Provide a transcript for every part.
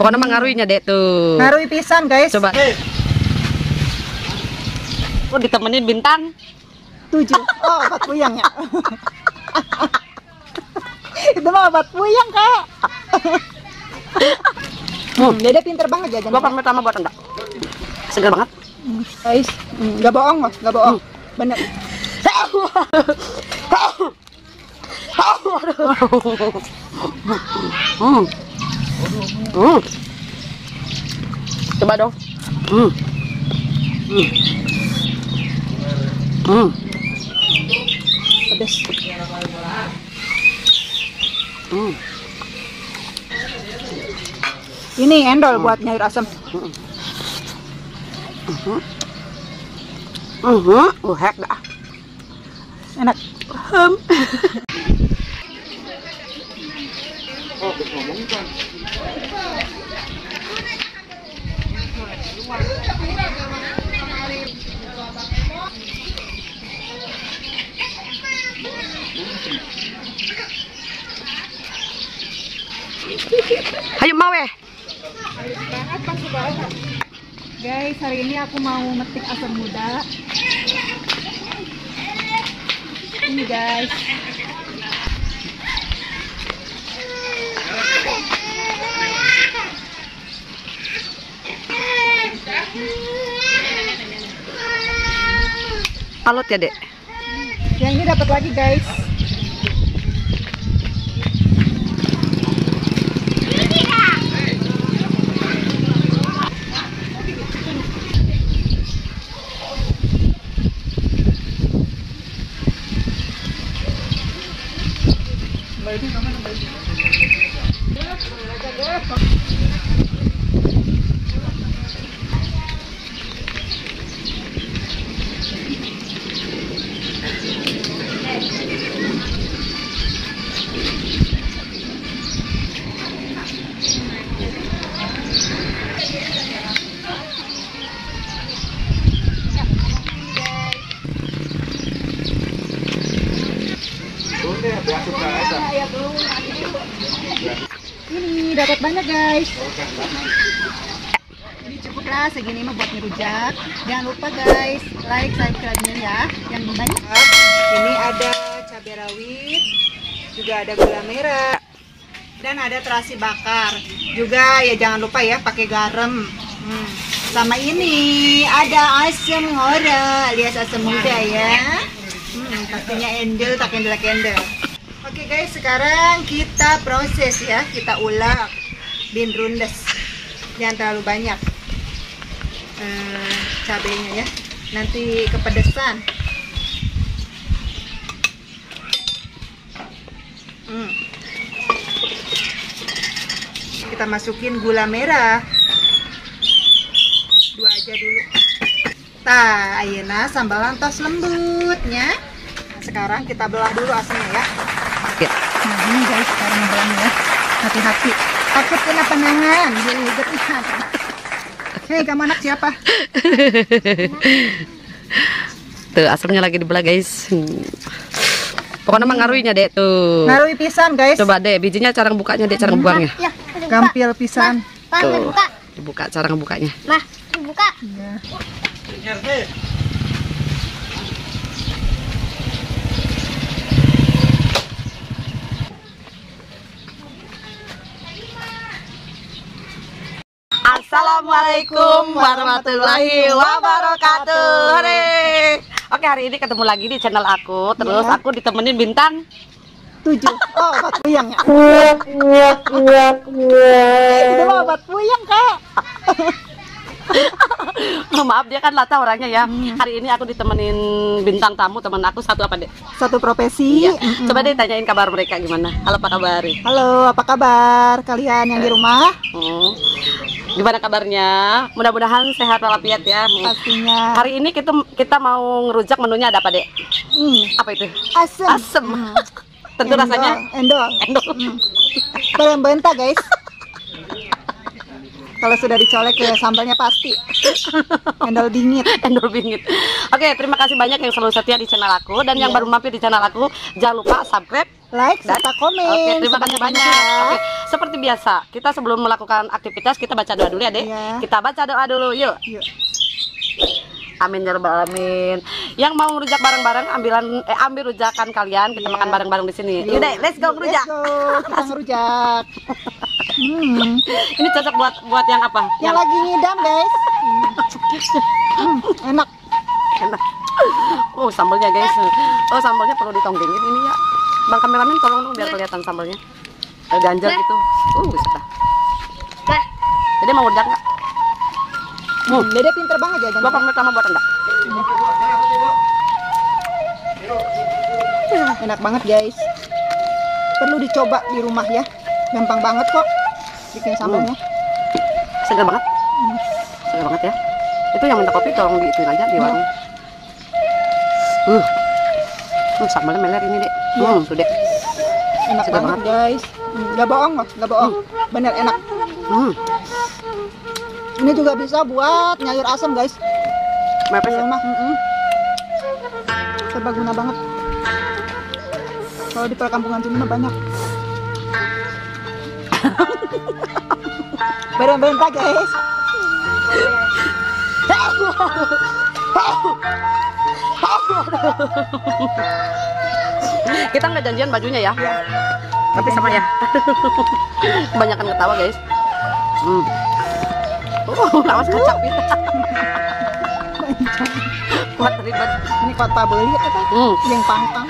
Pokoknya mengaruhinya dek tuh. Ngaruhi pisan guys. Coba. Oh ditemenin bintang 7. Oh, obat puyang ya. Itu mah obat puyang kak. Dede pinter banget jajan. Gua pamit sama buat anda. Segar banget. Guys, nggak bohong loh, nggak bohong. Bener. Coba dong. Pedes. Ini endol buat nyayur asam. Hek dah. Enak. Ayo mau weh. Guys, hari ini aku mau metik asam muda. Ini guys. Alot ya dek. Yang ini dapat lagi guys. Ini dapat banyak guys. Ini cukuplah segini mah buat ngerujak. Jangan lupa guys, like, subscribe-nya ya. Yang banyak. Ini ada cabai rawit, juga ada gula merah, dan ada terasi bakar. Juga ya jangan lupa ya pakai garam. Sama ini ada asam hora, alias asam muda ya. Pastinya endel, tak endel. Oke guys, sekarang kita proses ya, kita ulek bin rundes. Jangan terlalu banyak cabenya ya, nanti kepedesan. Kita masukin gula merah 2 aja dulu. Tah, ayeuna sambalan tos lembutnya. Sekarang kita belah dulu asamnya ya. Nah ini guys, sekarang belahnya ya. Hati-hati, takut kena penangan. Hei, kamu anak siapa? Tuh asamnya lagi dibelah guys. Pokoknya mengaruhinya dek tuh. Ngaruhi pisan guys. Coba dek, bijinya cara bukanya dek, cara buangnya. Gampil pisan. Tuh, dibuka cara ngebukanya. Nah, dibuka. Ya. Assalamualaikum warahmatullahi wabarakatuh. Hore. Oke, hari ini ketemu lagi di channel aku. Terus aku ditemenin bintang 7. Oh, obat puyang ya. Itu mah obat puyang kak. Maaf, dia kan lata orangnya ya. Hari ini aku ditemenin bintang tamu, teman aku satu apa dek? Satu profesi. Iya. Coba deh tanyain kabar mereka gimana. Halo, apa kabar? Halo, apa kabar kalian yang di rumah? Gimana kabarnya? Mudah-mudahan sehat walafiat ya. Pastinya. Hari ini kita mau ngerujak, menunya ada apa dek? Apa itu? Asem. Asem. Tentu rasanya endol. endol. Kalian benta guys. Kalau sudah dicolek ya sambalnya pasti endol bingit. Endol bingit. Oke, terima kasih banyak yang selalu setia di channel aku, dan yang baru mampir di channel aku, jangan lupa subscribe, like, serta komen. Oke, terima kasih banyak. Sebanyak-banyaknya. Oke, seperti biasa, kita sebelum melakukan aktivitas kita baca doa dulu ya, Dek. Iya. Kita baca doa dulu, yuk. Yuk. Amin ya rabbal alamin. Yang mau ngerujak bareng-bareng ambil rujakan kalian, kita Iya. makan bareng-bareng di sini. Yuk, Dek, let's go ngerujak. Let's go, kita ngerujak. Ini cocok buat yang apa? Yang lagi ngidam, guys. Enak. Enak. Oh, sambalnya guys. Oh, sambalnya perlu ditonggengin ini ya. Bang kameramen tolong dong biar kelihatan sambalnya. Ganjel gitu. Sudah. Jadi mau rujak nggak? Dede pinter banget ya. Gua pamit sama buat Anda. Enak banget, guys. Perlu dicoba di rumah ya. Gampang banget kok bikin sambalnya. Segar banget. Segar banget ya. Itu yang minta kopi tolong diituin aja di warung. Sambalnya meler ini, Dek. Tuh, Dek. Enak Segar banget, guys. Gak bohong loh, gak bohong. Bener enak. Ini juga bisa buat nyayur asam, guys. Mepes Di ya? rumah. Serbaguna banget. Kalau di perkampungan sini mah banyak. Beren-beren pak, guys. Kita nggak janjian bajunya ya. Ya. Tapi sama ya. Kebanyakan ketawa, guys. Awas kacang kita. Kuat ribet. Ini kuat pabeli apa? Yang pangpang.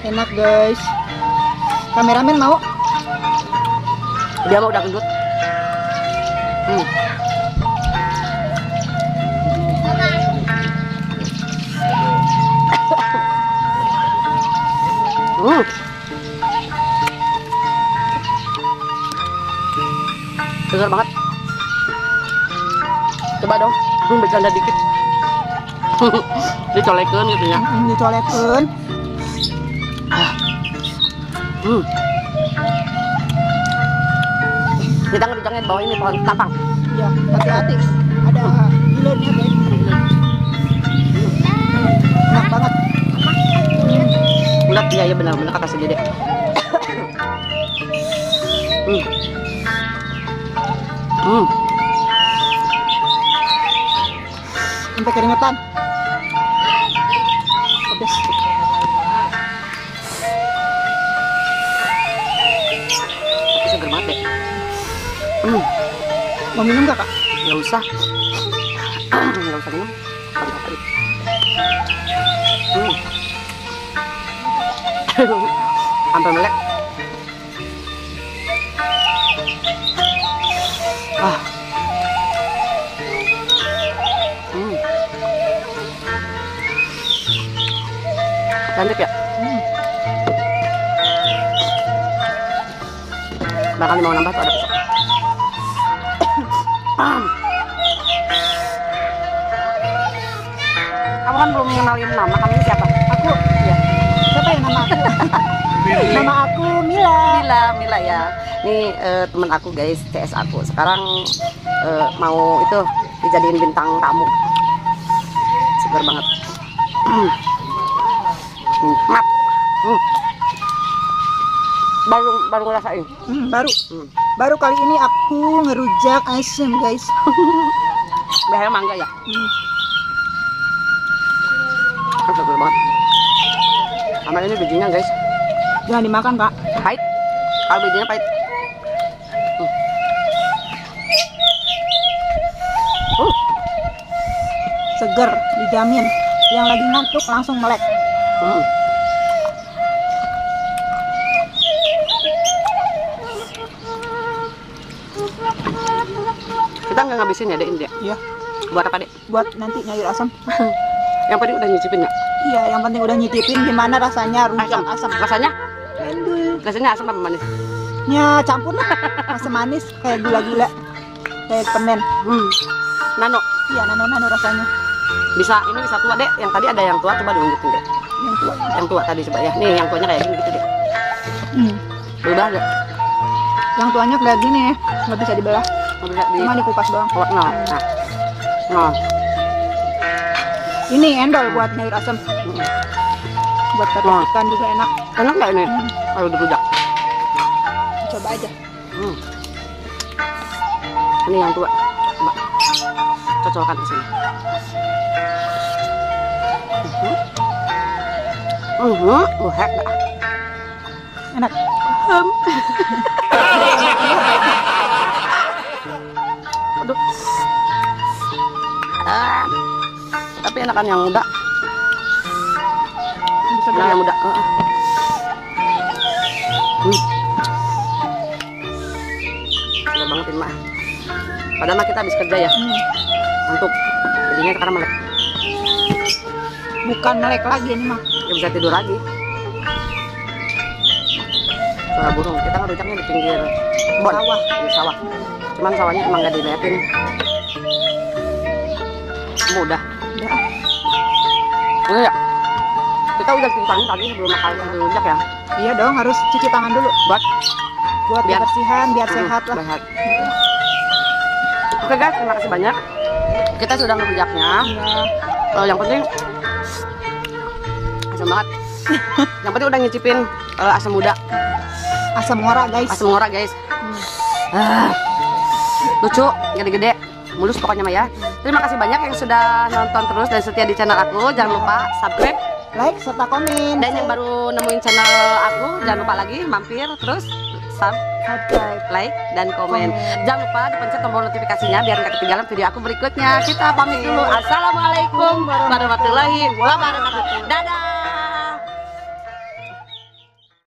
Enak, guys. Kameramen mau? Dia mau udah gendut. Segar banget. Coba dong, bercanda dikit. Dicolekin gitu ya. Dicolekin. Kita ngerujangnya di bawah ini pohon tapang. Ya, hati-hati. Ada gilirnya, guys. Enak banget. Bulat, iya benar-benar kata si Dede. Sampai keringetan. Pedes. Segar banget deh. Mau minum gak, Kak? Nggak usah. Nggak usah minum. Sampai melek. Cantik ya? Bahkan mau nambah tuh ada besok. Kamu kan belum mengenalin nama kamu ini siapa? Aku? Ya. Siapa ya nama aku? Nama aku Mila. Mila ya. Ini temen aku guys, CS aku. Sekarang mau itu dijadiin bintang tamu. Segar banget. Map. Baru ngerasain. Baru kali ini aku ngerujak asam, guys. Behel mangga ya. Segar banget. Sama ini bijinya guys. Jangan dimakan, Kak. Pahit. Kalau bijinya pahit. Seger, dijamin. Yang lagi ngantuk langsung melek. Kita nggak ngabisin ya, Dek, ini, Dek? Iya. Buat apa, Dek? Buat nanti nyayur asam. Yang penting udah nyicipin ya? Iya, yang penting udah nyicipin gimana rasanya rujak asam. Rasanya? Endul. Rasanya asam apa manis? Ya campur lah. Asam manis kayak gula-gula. Kayak permen. Nano. Iya, nano-nano rasanya. Bisa tua, Dek. Yang tadi ada yang tua, coba diunjukin, Dek. Yang tua. Yang tua tadi coba ya. Nih, yang tuanya kayak gini gitu, Dek. Berubah, Dek. Yang tuanya kayak gini, nggak bisa dibelah. Nggak bisa di... Cuma dikupas doang. Oh, nah. Ini endol buat sayur asam. Buat pepes ikan juga enak. Enak nggak ini? Kalau dirujak. Coba aja. Ini yang tua. Coba. Cocokkan ke sini. Heck dah. Enak. Aduh. Tapi enakan yang muda. Bisa Nah, yang muda. Segar banget ini mah. Padahal mah kita habis kerja ya. Ngantuk. Jadinya sekarang melek. Bukan melek lagi ini mah. Ya bisa tidur lagi. Suara burung. Kita ngerujaknya di pinggir Sawah. Di sawah. Cuman sawahnya emang gak diliatin. Mudah. Udah. Iya. Kita udah cuci tangan tadi sebelum makan dirujak ya. Iya dong, harus cuci tangan dulu. Buat Biar- kebersihan, biar sehat lah. Sehat. Oke guys, terima kasih banyak. Kita sudah ngerujaknya. Iya. Yang penting asam banget. Yang penting udah ngicipin asam muda, Asam ngora guys. asam ngora guys. Lucu, gede-gede, mulus pokoknya mah ya. Terima kasih banyak yang sudah nonton terus dan setia di channel aku. Jangan lupa subscribe. Like serta komen. Dan yang baru nemuin channel aku, jangan lupa lagi mampir terus subscribe. like dan komen. Jangan lupa dipencet tombol notifikasinya biar nggak ketinggalan video aku berikutnya. Kita pamit dulu. Assalamualaikum warahmatullahi wabarakatuh. Dadah.